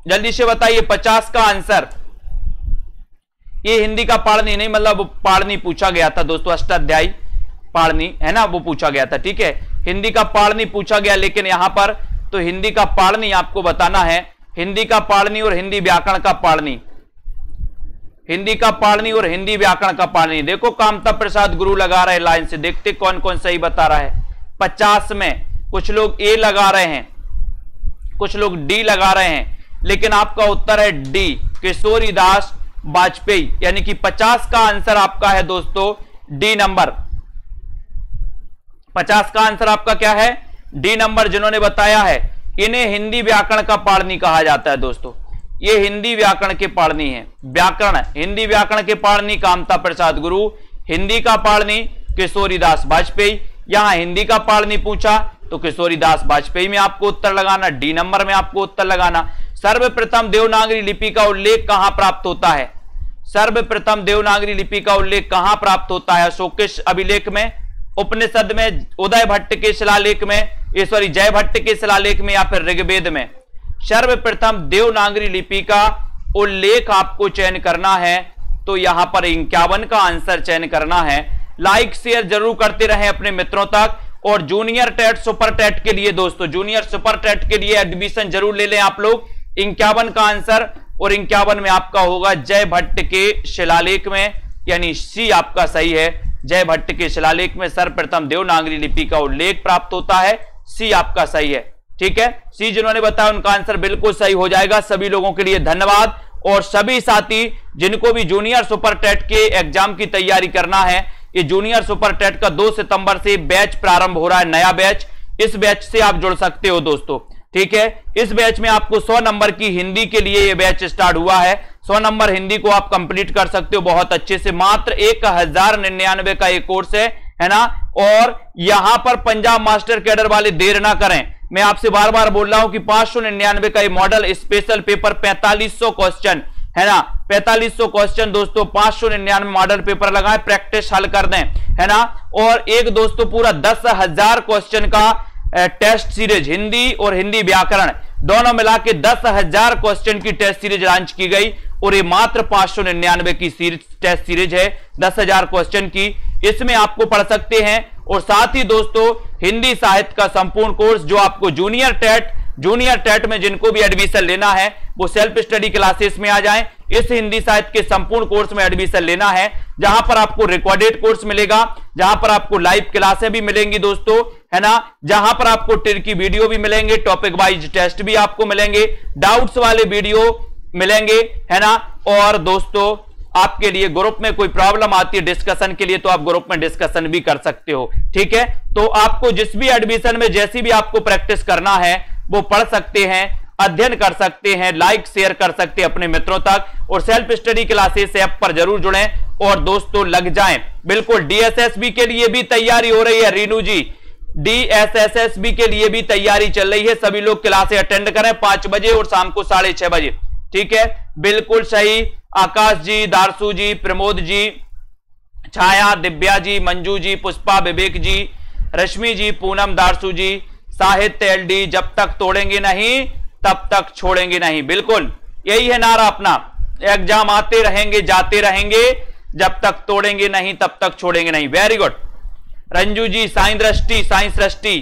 जल्दी से बताइए। 50 का आंसर, ये हिंदी का पाणिनि नहीं, मतलब पाणिनि पूछा गया था दोस्तों, अष्टाध्यायी पाणिनि, है ना, वो पूछा गया था, ठीक है। हिंदी का पाणिनि पूछा गया, लेकिन यहां पर तो हिंदी का पाणिनि आपको बताना है। हिंदी का पाणिनि और हिंदी व्याकरण का पाणिनि, हिंदी का पाणिनि और हिंदी व्याकरण का पाणिनि। देखो कामता प्रसाद गुरु लगा रहे लाइन से, देखते कौन कौन सही बता रहा है। 50 में कुछ लोग ए लगा रहे हैं, कुछ लोग डी लगा रहे हैं, लेकिन आपका उत्तर है डी, किशोरीदास वाजपेयी, यानी कि 50 का आंसर आपका है दोस्तों डी नंबर। 50 का आंसर आपका क्या है? डी नंबर, जिन्होंने बताया है। इन्हें हिंदी व्याकरण का पाणिनि कहा जाता है दोस्तों। ये हिंदी व्याकरण के पाणिनि है। व्याकरण, हिंदी व्याकरण के पाणिनि कामता प्रसाद गुरु, हिंदी का पाणिनि किशोरीदास वाजपेयी। यहां हिंदी का पाणिनि पूछा तो किशोरीदास वाजपेयी में आपको उत्तर लगाना, डी नंबर में आपको उत्तर लगाना। सर्वप्रथम देवनागरी लिपि का उल्लेख कहां प्राप्त होता है? सर्वप्रथम देवनागरी लिपि का उल्लेख कहां प्राप्त होता है? अशोकेश अभिलेख में, उपनिषद में, उदय भट्ट के शिलालेख में, जय भट्ट के शिलालेख में, या फिर ऋग्वेद में? सर्वप्रथम देवनागरी लिपि का उल्लेख आपको चयन करना है, तो यहां पर 51 का आंसर चयन करना है। लाइक शेयर जरूर करते रहें अपने मित्रों तक। और जूनियर टेट सुपर टेट के लिए दोस्तों, जूनियर सुपर टेट के लिए एडमिशन जरूर ले लें आप लोग। 51 का आंसर, और 51 में आपका होगा जय भट्ट के शिलालेख में, यानी सी आपका सही है। जय भट्ट के शिलालेख में सर्वप्रथम देवनागरी लिपि का उल्लेख प्राप्त होता है, सी आपका सही है। ठीक है, सी जिन्होंने बताया उनका आंसर बिल्कुल सही हो जाएगा। सभी लोगों के लिए धन्यवाद। और सभी साथी जिनको भी जूनियर सुपर टेट के एग्जाम की तैयारी करना है, ये जूनियर सुपर टेट का 2 सितंबर से बैच प्रारंभ हो रहा है, नया बैच। इस बैच से आप जुड़ सकते हो दोस्तों। ठीक है, इस बैच में आपको 100 नंबर की हिंदी के लिए ये बैच स्टार्ट हुआ है। 100 नंबर हिंदी को आप कंप्लीट कर सकते हो बहुत अच्छे से। मात्र 1099 का एक कोर्स है ना। और यहां पर पंजाब मास्टर कैडर वाले देर ना करें, मैं आपसे बार बार बोल रहा हूं कि 599 का ये मॉडल स्पेशल पेपर 4500 क्वेश्चन है ना। 4500 क्वेश्चन दोस्तों, 599 मॉडल पेपर लगाएं, प्रैक्टिस हल कर दें, है ना। और एक दोस्तों पूरा 10,000 क्वेश्चन का टेस्ट सीरीज, हिंदी और हिंदी व्याकरण दोनों मिला के 10,000 क्वेश्चन की टेस्ट सीरीज लॉन्च की गई। और ये मात्र 599 की टेस्ट सीरीज है, 10,000 क्वेश्चन की। इसमें आपको पढ़ सकते हैं। और साथ ही दोस्तों हिंदी साहित्य का संपूर्ण कोर्स, जो आपको जूनियर टेट में जिनको भी एडमिशन लेना है वो सेल्फ स्टडी क्लासेस में आ जाएं। इस हिंदी साहित्य के संपूर्ण कोर्स में एडमिशन लेना है, जहां पर आपको रिकॉर्डेड कोर्स मिलेगा, जहां पर आपको लाइव क्लासें भी मिलेंगी दोस्तों, है ना। जहां पर आपको टिर की वीडियो भी मिलेंगे, टॉपिक वाइज टेस्ट भी आपको मिलेंगे, डाउट्स वाले वीडियो मिलेंगे, है ना। और दोस्तों आपके लिए ग्रुप में कोई प्रॉब्लम आती है डिस्कशन के लिए, तो आप ग्रुप में डिस्कशन भी कर सकते हो। ठीक है, तो आपको जिस भी एडमिशन में जैसी भी आपको प्रैक्टिस करना है वो पढ़ सकते हैं, अध्ययन कर सकते हैं, लाइक शेयर कर सकते हैं अपने मित्रों तक। और सेल्फ स्टडी क्लासेस ऐप पर जरूर जुड़ें और दोस्तों लग जाएं। बिल्कुल डीएसएसबी के लिए भी तैयारी हो रही है रीनू जी, डीएसएसबी के लिए भी तैयारी चल रही है। सभी लोग क्लासें अटेंड करें 5 बजे और शाम को 6:30 बजे। ठीक है, बिल्कुल सही। आकाश जी, दारसू जी, प्रमोद जी, छाया, दिव्या जी, मंजू जी, पुष्पा, विवेक जी, रश्मि जी, पूनम, दारसू जी, साहित्य एलडी, जब तक तोड़ेंगे नहीं तब तक छोड़ेंगे नहीं। बिल्कुल यही है नारा अपना। एग्जाम आते रहेंगे जाते रहेंगे, जब तक तोड़ेंगे नहीं तब तक छोड़ेंगे नहीं। Very good. Ranju ji, science दृष्टि,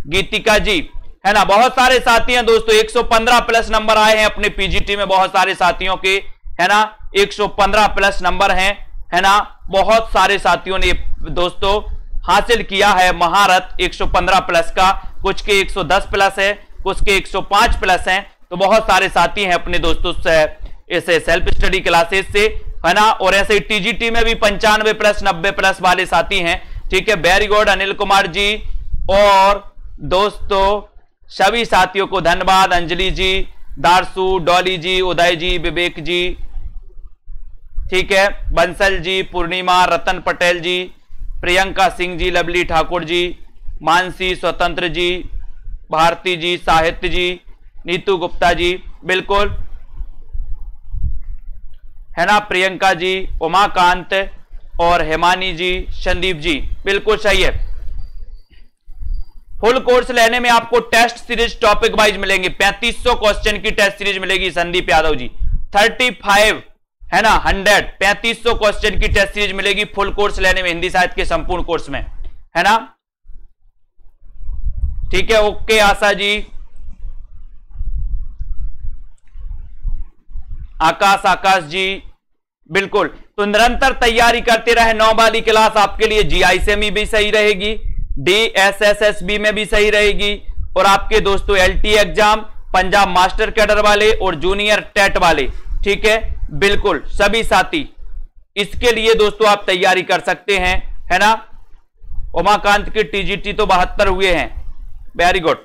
गीतिका जी, है ना। बहुत सारे साथी हैं दोस्तों, 115 प्लस नंबर आए हैं अपने पीजीटी में बहुत सारे साथियों के, है ना। 115 प्लस नंबर हैं, है ना। बहुत सारे साथियों ने दोस्तों हासिल किया है महारत 115 प्लस का। कुछ के 110 प्लस है, कुछ के 105 प्लस हैं। तो बहुत सारे साथी हैं अपने दोस्तों से ऐसे सेल्फ स्टडी क्लासेस से, है ना। और ऐसे टीजीटी में भी 95 प्लस 90 प्लस वाले साथी हैं। ठीक है, वेरी गुड अनिल कुमार जी। और दोस्तों सभी साथियों को धन्यवाद। अंजलि जी, दारसू, डॉली जी, उदय जी, विवेक जी, ठीक है, बंसल जी, पूर्णिमा, रतन पटेल जी, प्रियंका सिंह जी, लवली ठाकुर जी, मानसी, स्वतंत्र जी, भारती जी, साहित्य जी, नीतू गुप्ता जी, बिल्कुल, है ना। प्रियंका जी, उमाकांत और हेमानी जी, संदीप जी, बिल्कुल सही है। फुल कोर्स लेने में आपको टेस्ट सीरीज टॉपिक वाइज मिलेंगे। 3500 क्वेश्चन की टेस्ट सीरीज मिलेगी संदीप यादव जी। 35 है ना 100 3500 क्वेश्चन की टेस्ट सीरीज मिलेगी फुल कोर्स लेने में, हिंदी साहित्य के संपूर्ण कोर्स में, है ना। ठीक है, ओके आशा जी, आकाश जी, बिल्कुल। तो निरंतर तैयारी करते रहे। 9 वाली क्लास आपके लिए जीआईसी में भी सही रहेगी, डीएसएसएसबी में भी सही रहेगी, और आपके दोस्तों LT exam, Punjab master cadre वाले और जूनियर टेट वाले, ठीक है, बिल्कुल सभी साथी इसके लिए दोस्तों आप तैयारी कर सकते हैं, है ना। उमाकांत के टीजीटी तो 72 हुए हैं, वेरी गुड।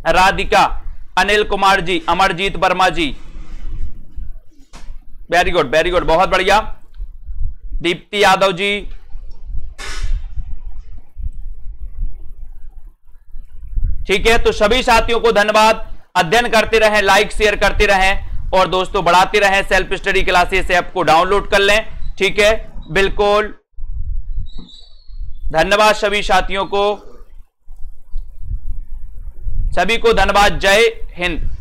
राधिका, अनिल कुमार जी, अमरजीत वर्मा जी, वेरी गुड वेरी गुड, बहुत बढ़िया। दीप्ति यादव जी, ठीक है। तो सभी साथियों को धन्यवाद। अध्ययन करते रहें, लाइक शेयर करते रहें और दोस्तों बढ़ाते रहें। सेल्फ स्टडी क्लासेस ऐप को डाउनलोड कर लें, ठीक है, बिल्कुल। धन्यवाद सभी साथियों को, सभी को धन्यवाद। जय हिंद।